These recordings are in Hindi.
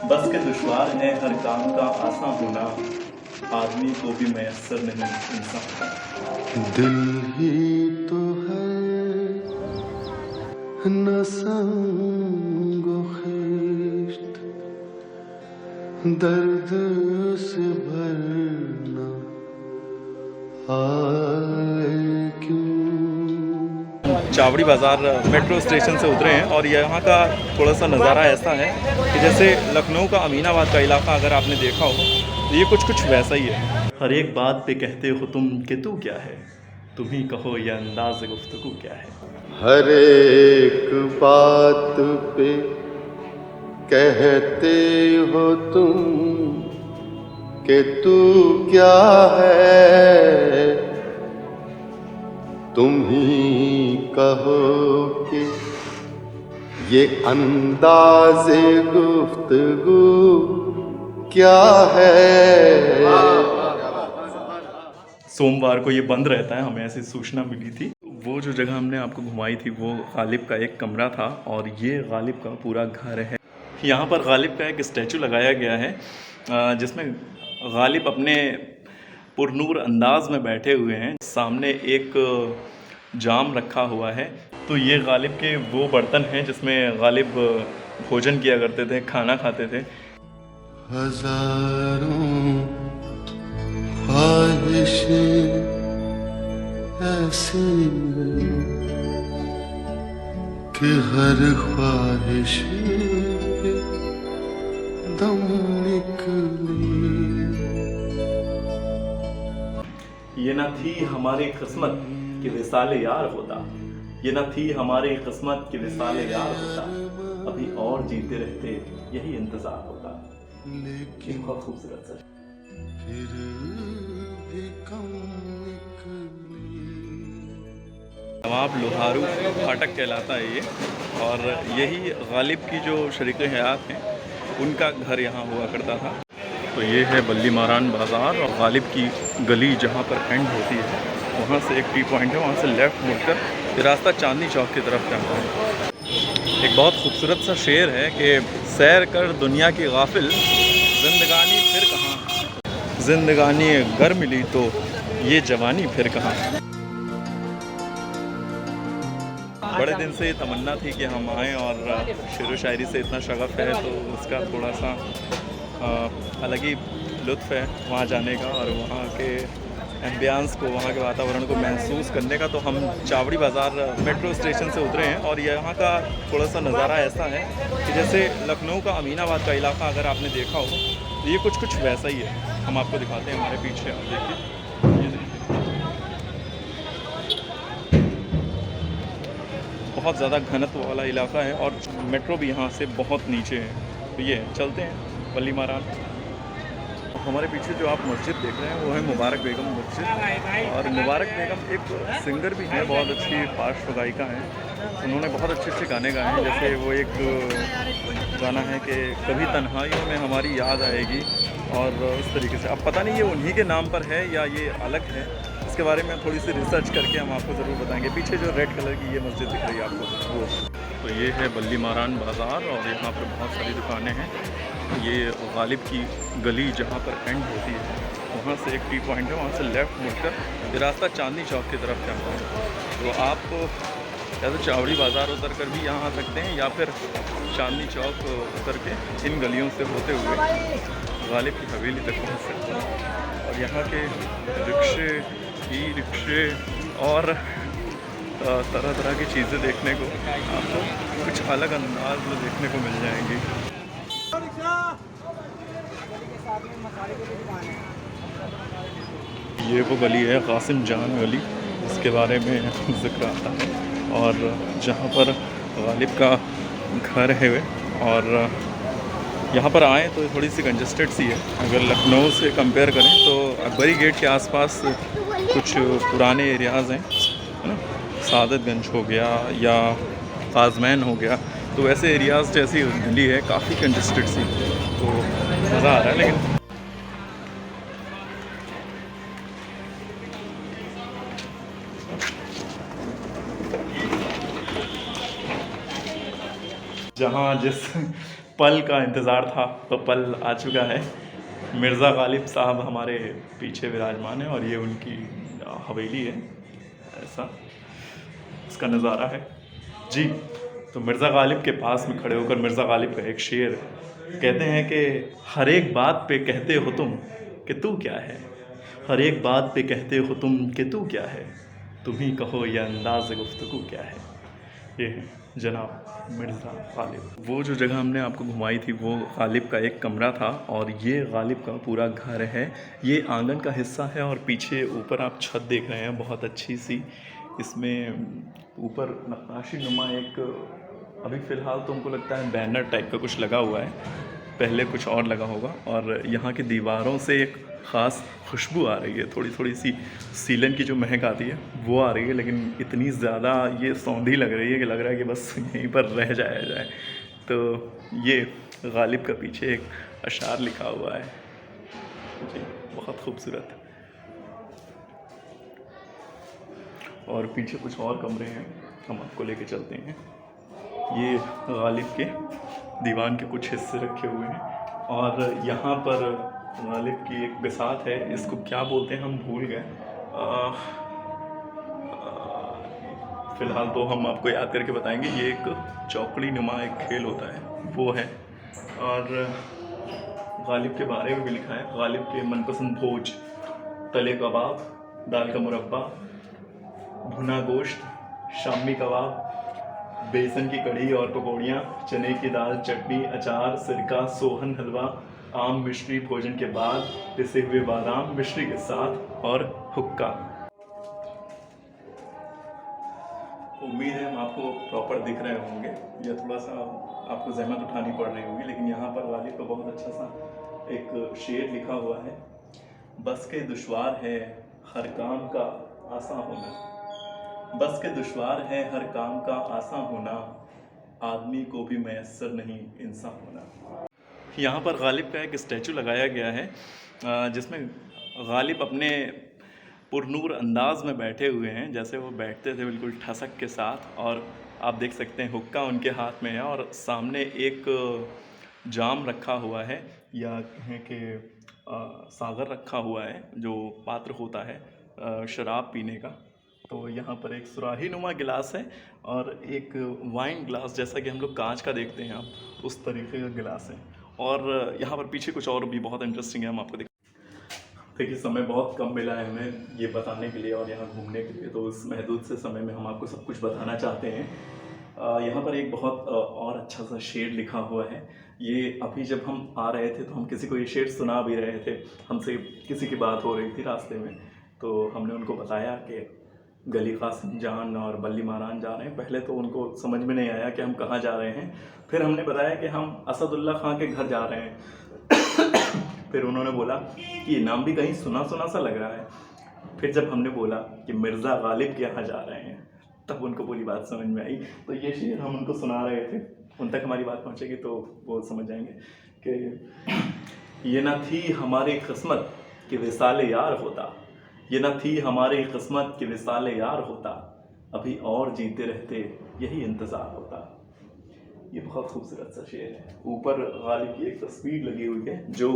बस के दुश्वार है हर काम का आसान होना, आदमी को भी मैसर नहीं इंसान का। दिल ही तो है न संगो खिश्त, दर्द से भरना आए क्यों। चावड़ी बाज़ार मेट्रो स्टेशन से उतरे हैं और यहाँ का थोड़ा सा नज़ारा ऐसा है कि जैसे लखनऊ का अमीनाबाद का इलाका अगर आपने देखा हो तो ये कुछ वैसा ही है। हर एक बात पे कहते हो तुम कि तू क्या है, तुम ही कहो ये अंदाज़ गुफ्तगू क्या है। हर एक बात पे कहते हो तुम कि तू क्या है, तुम ही कहो कि ये अंदाज़े गुफ्तगू क्या है। सोमवार को ये बंद रहता है, हमें ऐसी सूचना मिली थी। वो जो जगह हमने आपको घुमाई थी वो गालिब का एक कमरा था और ये गालिब का पूरा घर है। यहाँ पर गालिब का एक स्टैचू लगाया गया है जिसमें गालिब अपने पुरनूर अंदाज में बैठे हुए हैं। सामने एक जाम रखा हुआ है। तो ये गालिब के वो बर्तन हैं जिसमें गालिब भोजन किया करते थे, खाना खाते थे। हजारों ख्वाहिशें ऐसी कि हर ख्वाहिश पे दम निकले। ये न थी हमारी किस्मत कि विसाले यार होता, ये न थी हमारी किस्मत कि विसाले यार होता, अभी और जीते रहते यही इंतजार होता। लेकिन बहुत खूबसूरत सर। फिर भी कम निकले। नवाब लोहारू फाटक कहलाता है ये, और यही गालिब की जो शरीक हयात हैं उनका घर यहाँ हुआ करता था। तो ये है बल्ली मारान बाज़ार और गालिब की गली जहाँ पर एंड होती है वहाँ से एक टी पॉइंट है, वहाँ से लेफ़्ट मुड़कर ये रास्ता चांदनी चौक की तरफ जाता है। एक बहुत खूबसूरत सा शेर है कि सैर कर दुनिया की गाफिल, जिंदगानी फिर कहाँ, जिंदगानी गर मिली तो ये जवानी फिर कहाँ। बड़े दिन से ये तमन्ना थी कि हम आएँ और शेर व शायरी से इतना शगफ़ है तो उसका थोड़ा सा अलग ही लुत्फ़ है वहाँ जाने का और वहाँ के एम्बियंस को, वहाँ के वातावरण को महसूस करने का। तो हम चावड़ी बाज़ार मेट्रो स्टेशन से उतरे हैं और यहाँ का थोड़ा सा नज़ारा ऐसा है कि जैसे लखनऊ का अमीनाबाद का इलाका अगर आपने देखा हो तो ये कुछ वैसा ही है। हम आपको दिखाते हैं, हमारे पीछे आप देखिए, ये बहुत ज़्यादा घनत्व वाला इलाका है और मेट्रो भी यहाँ से बहुत नीचे है। तो ये चलते हैं बल्ली मारान। हमारे पीछे जो आप मस्जिद देख रहे हैं वो है मुबारक बेगम मस्जिद, और मुबारक बेगम एक सिंगर भी हैं, बहुत अच्छी पार्श्व गायिका हैं। उन्होंने बहुत अच्छे गाने गाए हैं। जैसे वो एक गाना है कि कभी तन्हाइयों में हमारी याद आएगी, और उस तरीके से अब पता नहीं ये उन्हीं के नाम पर है या ये अलग है, इसके बारे में थोड़ी सी रिसर्च करके हम आपको ज़रूर बताएंगे। पीछे जो रेड कलर की ये मस्जिद दिख रही है आपको वो, तो ये है बल्ली मारान बाज़ार और यहाँ पर बहुत सारी दुकानें हैं। ये गालिब की गली जहाँ पर एंड होती है वहाँ से एक टी पॉइंट है, वहाँ से लेफ़्ट मुड़कर ये रास्ता चांदनी चौक की तरफ जाता है। तो आप या तो चावड़ी बाज़ार उतर कर भी यहाँ आ सकते हैं या फिर चांदनी चौक उतर के इन गलियों से होते हुए गालिब की हवेली तक पहुँच सकते हैं। और यहाँ के रिक्शे, ई रिक्शे और तरह तरह की चीज़ें देखने को आपको कुछ अलग अंदाज में देखने को मिल जाएंगी। ये वो गली है कासिम जान गली, इसके बारे में जिक्र आता है, और जहाँ पर गालिब का घर है। और यहाँ पर आएँ तो थोड़ी सी कंजस्टेड सी है। अगर लखनऊ से कंपेयर करें तो अकबरी गेट के आसपास कुछ पुराने एरियाज़ हैं, है ना, सादतगंज हो गया या काजमैन हो गया, तो वैसे एरियाज़ जैसी गली है, काफ़ी कंजस्टेड सी, तो मज़ा आ रहा है। लेकिन जहाँ जिस पल का इंतज़ार था तो पल आ चुका है। मिर्ज़ा गालिब साहब हमारे पीछे विराजमान है और ये उनकी हवेली है, ऐसा इसका नज़ारा है जी। तो मिर्ज़ा गालिब के पास में खड़े होकर मिर्ज़ा गालिब का एक शेर कहते हैं कि हर एक बात पे कहते हो तुम कि तू क्या है, हर एक बात पे कहते हो तुम कि तू क्या है, तुम ही कहो यह अंदाज़ गुफ्तगू क्या है। ये है जनाब मिर्ज़ा गालिब। वो जो जगह हमने आपको घुमाई थी वो गालिब का एक कमरा था और ये गालिब का पूरा घर है। ये आंगन का हिस्सा है और पीछे ऊपर आप छत देख रहे हैं बहुत अच्छी सी। इसमें ऊपर नक्काशी नुमा एक अभी फ़िलहाल तो हमको लगता है बैनर टाइप का कुछ लगा हुआ है, पहले कुछ और लगा होगा। और यहाँ की दीवारों से एक ख़ास खुशबू आ रही है, थोड़ी थोड़ी सी सीलन की जो महक आती है वो आ रही है, लेकिन इतनी ज़्यादा ये सौंधी लग रही है कि लग रहा है कि बस यहीं पर रह जाया जाए। तो ये गालिब का पीछे एक अशार लिखा हुआ है जी, बहुत खूबसूरत। और पीछे कुछ और कमरे हैं, हम आपको लेके चलते हैं। ये गालिब के दीवान के कुछ हिस्से रखे हुए हैं और यहाँ पर गालिब की एक बिसात है, इसको क्या बोलते हैं हम भूल गए। फ़िलहाल तो हम आपको याद करके बताएंगे। ये एक चौकड़ी नुमा एक खेल होता है वो है। और गालिब के बारे में भी लिखा है, गालिब के मनपसंद भोज तले कबाब, दाल का मुरब्बा, भुना गोश्त, शामी कबाब, बेसन की कढ़ी और पकौड़ियाँ, चने की दाल, चटनी, अचार, सिरका, सोहन हलवा, आम मिश्री भोजन के बाद, पिसे हुए बादाम मिश्री के साथ और हुक्का। उम्मीद है हम आपको प्रॉपर दिख रहे होंगे, या थोड़ा सा आपको जहमत उठानी पड़ रही होगी, लेकिन यहाँ पर गालिब का बहुत अच्छा सा एक शेर लिखा हुआ है। बस के दुश्वार है हर काम का आसान होना, बस के दुश्वार है हर काम का आसान होना, आदमी को भी मैसर नहीं इंसान होना। यहाँ पर गालिब का एक स्टैचू लगाया गया है जिसमें गालिब अपने पुरनूर अंदाज में बैठे हुए हैं, जैसे वो बैठते थे बिल्कुल ठसक के साथ। और आप देख सकते हैं हुक्का उनके हाथ में है और सामने एक जाम रखा हुआ है, या कहें कि सागर रखा हुआ है जो पात्र होता है शराब पीने का। तो यहाँ पर एक सुराही नुमा गिलास है और एक वाइन ग्लास, जैसा कि हम लोग कांच का देखते हैं आप, उस तरीके का गिलास है। और यहाँ पर पीछे कुछ और भी बहुत इंटरेस्टिंग है, हम आपको देखिए। समय बहुत कम मिला है हमें ये बताने के लिए और यहाँ घूमने के लिए, तो उस महदूद से समय में हम आपको सब कुछ बताना चाहते हैं। यहाँ पर एक बहुत और अच्छा सा शेर लिखा हुआ है। ये अभी जब हम आ रहे थे तो हम किसी को ये शेर सुना भी रहे थे, हमसे किसी की बात हो रही थी रास्ते में, तो हमने उनको बताया कि गली कासिम जान और बल्ली मारान जा रहे हैं। पहले तो उनको समझ में नहीं आया कि हम कहाँ जा रहे हैं, फिर हमने बताया कि हम असदुल्ला खां के घर जा रहे हैं। फिर उन्होंने बोला कि ये नाम भी कहीं सुना सुना सा लग रहा है। फिर जब हमने बोला कि मिर्ज़ा गालिब के यहाँ जा रहे हैं, तब उनको पूरी बात समझ में आई। तो ये शेर हम उनको सुना रहे थे, उन तक हमारी बात पहुँचेगी तो वो समझ जाएंगे कि ये ना थी हमारी किस्मत कि विसाल यार होता, ये न थी हमारी किस्मत कि विसाल यार होता, अभी और जीते रहते यही इंतज़ार होता। ये बहुत खूबसूरत सा शेर है। ऊपर गालिब की एक तस्वीर लगी हुई है जो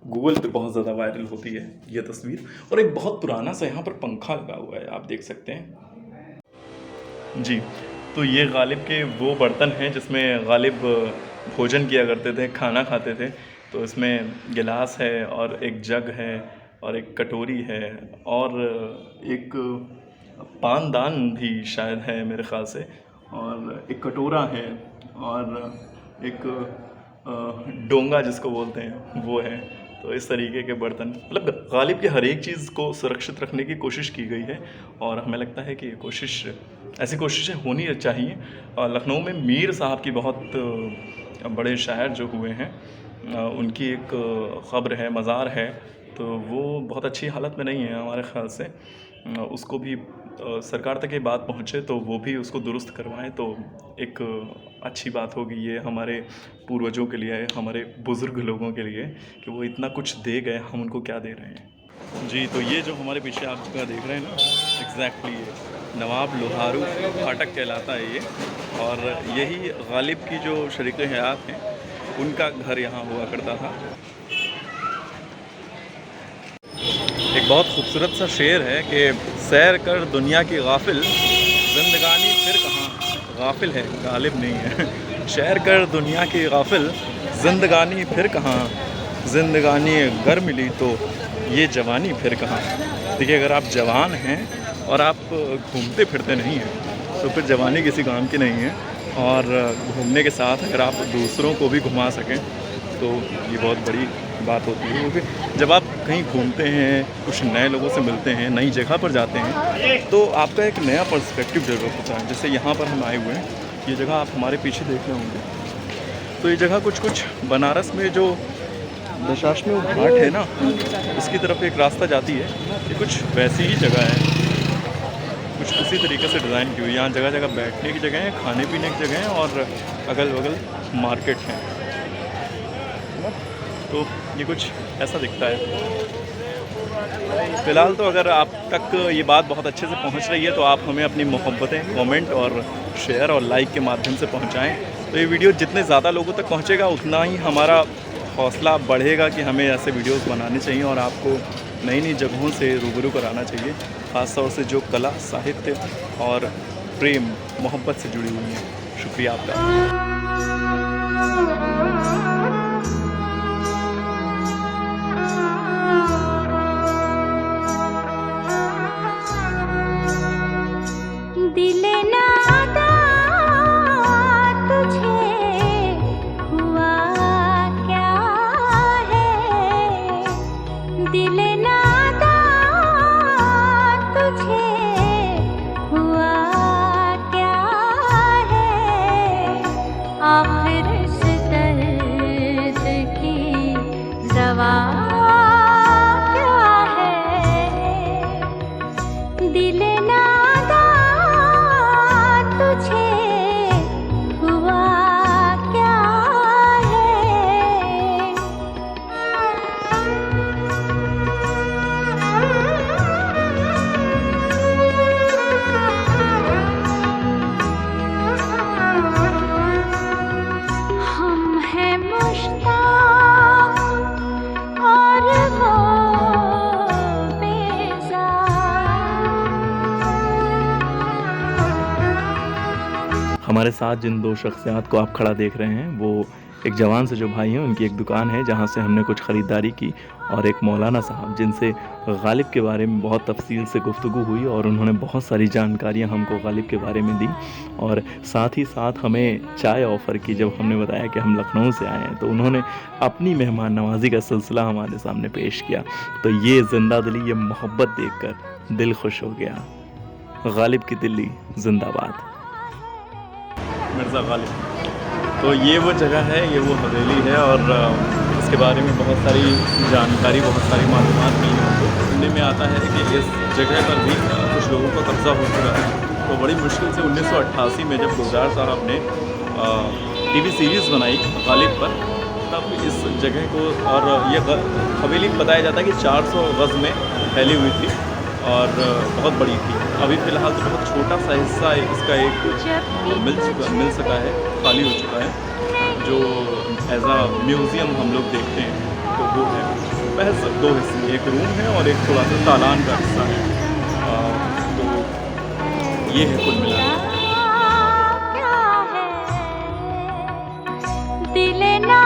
गूगल पे बहुत ज़्यादा वायरल होती है ये तस्वीर, और एक बहुत पुराना सा यहाँ पर पंखा लगा हुआ है, आप देख सकते हैं जी। तो ये गालिब के वो बर्तन हैं जिसमें गालिब भोजन किया करते थे, खाना खाते थे। तो इसमें गिलास है और एक जग है और एक कटोरी है और एक पानदान भी शायद है मेरे ख़्याल से, और एक कटोरा है और एक डोंगा जिसको बोलते हैं वो है। तो इस तरीके के बर्तन, मतलब गालिब की हर एक चीज़ को सुरक्षित रखने की कोशिश की गई है और हमें लगता है कि ये कोशिश, ऐसी कोशिशें होनी चाहिए। और लखनऊ में मीर साहब की बहुत बड़े शायर जो हुए हैं उनकी एक क़ब्र है, मज़ार है, तो वो बहुत अच्छी हालत में नहीं है हमारे ख़्याल से। उसको भी सरकार तक ये बात पहुँचे तो वो भी उसको दुरुस्त करवाएं तो एक अच्छी बात होगी। ये हमारे पूर्वजों के लिए, हमारे बुज़ुर्ग लोगों के लिए कि वो इतना कुछ दे गए, हम उनको क्या दे रहे हैं जी। तो ये जो हमारे पीछे आप जगह देख रहे हैं ना, एग्जैक्टली ये नवाब लोहारू फाटक कहलाता है ये, और यही गालिब की जो शरीक हयात हैं उनका घर यहाँ हुआ करता था। एक बहुत खूबसूरत सा शेर है कि सैर कर दुनिया की गाफिल, जिंदगानी फिर कहाँ गाफिल है गालिब नहीं है। सैर कर दुनिया की गाफिल, जिंदगानी फिर कहाँ, जिंदगानी गर मिली तो ये जवानी फिर कहाँ। देखिए, अगर आप जवान हैं और आप घूमते फिरते नहीं हैं तो फिर जवानी किसी काम की नहीं है। और घूमने के साथ अगर आप दूसरों को भी घुमा सकें तो ये बहुत बड़ी बात होती है। क्योंकि जब आप कहीं घूमते हैं, कुछ नए लोगों से मिलते हैं, नई जगह पर जाते हैं, तो आपका एक नया पर्सपेक्टिव डेवलप होता है। जैसे यहाँ पर हम आए हुए हैं, ये जगह आप हमारे पीछे देख रहे होंगे, तो ये जगह कुछ बनारस में जो दशाश्वमेध घाट है ना, इसकी तरफ एक रास्ता जाती है, ये कुछ वैसी ही जगह है, कुछ उसी तरीके से डिज़ाइन की हुई। यहाँ जगह जगह बैठने की जगह है, खाने पीने की जगह है और अगल बगल मार्केट है ना। तो ये कुछ ऐसा दिखता है। फ़िलहाल तो अगर आप तक ये बात बहुत अच्छे से पहुंच रही है तो आप हमें अपनी मोहब्बतें कमेंट और शेयर और लाइक के माध्यम से पहुंचाएं। तो ये वीडियो जितने ज़्यादा लोगों तक पहुंचेगा उतना ही हमारा हौसला बढ़ेगा कि हमें ऐसे वीडियोस बनाने चाहिए और आपको नई नई जगहों से रूबरू कराना चाहिए, ख़ास तौर से जो कला, साहित्य और प्रेम, मोहब्बत से जुड़ी हुई हैं। शुक्रिया आपका। दिले नादा तुझे हुआ क्या है, दिले नादा तुझे हुआ क्या है, आखिर इस दर्द की दवा क्या है, दिले नादा तुझे हुआ क्या हम हैं मुश्ताक और वो हमारे साथ जिन दो शख्सियात को आप खड़ा देख रहे हैं, वो एक जवान से जो भाई हैं, उनकी एक दुकान है जहाँ से हमने कुछ ख़रीदारी की, और एक मौलाना साहब जिनसे गालिब के बारे में बहुत तफसील से गुफ्तगू हुई और उन्होंने बहुत सारी जानकारियाँ हमको गालिब के बारे में दी और साथ ही साथ हमें चाय ऑफ़र की। जब हमने बताया कि हम लखनऊ से आए हैं तो उन्होंने अपनी मेहमान नवाजी का सिलसिला हमारे सामने पेश किया। तो ये ज़िंदा दिली, ये मोहब्बत देखकर दिल खुश हो गया। गालिब की दिल्ली जिंदाबाद। मिर्ज़ा गालिब। तो ये वो जगह है, ये वो हवेली है और इसके बारे में बहुत सारी जानकारी, बहुत सारी मालूमात मिली हमको। सुनने में आता है कि इस जगह पर भी कुछ लोगों का कब्ज़ा हो चुका है। तो बड़ी मुश्किल से 1988 में जब गुलजार साहब ने टीवी सीरीज़ बनाई गालिब पर, तब इस जगह को, और ये हवेली बताया जाता है कि 400 गज़ में फैली हुई थी और बहुत बड़ी थी। अभी फ़िलहाल तो बहुत छोटा सा हिस्सा इसका एक मिल सका है, खाली हो चुका है, जो एज आ म्यूज़ियम हम लोग देखते हैं। तो वो है महज 2 हिस्से, एक रूम है और एक थोड़ा सा तालान का हिस्सा है। तो ये है कुल मिलाकर। दिले ना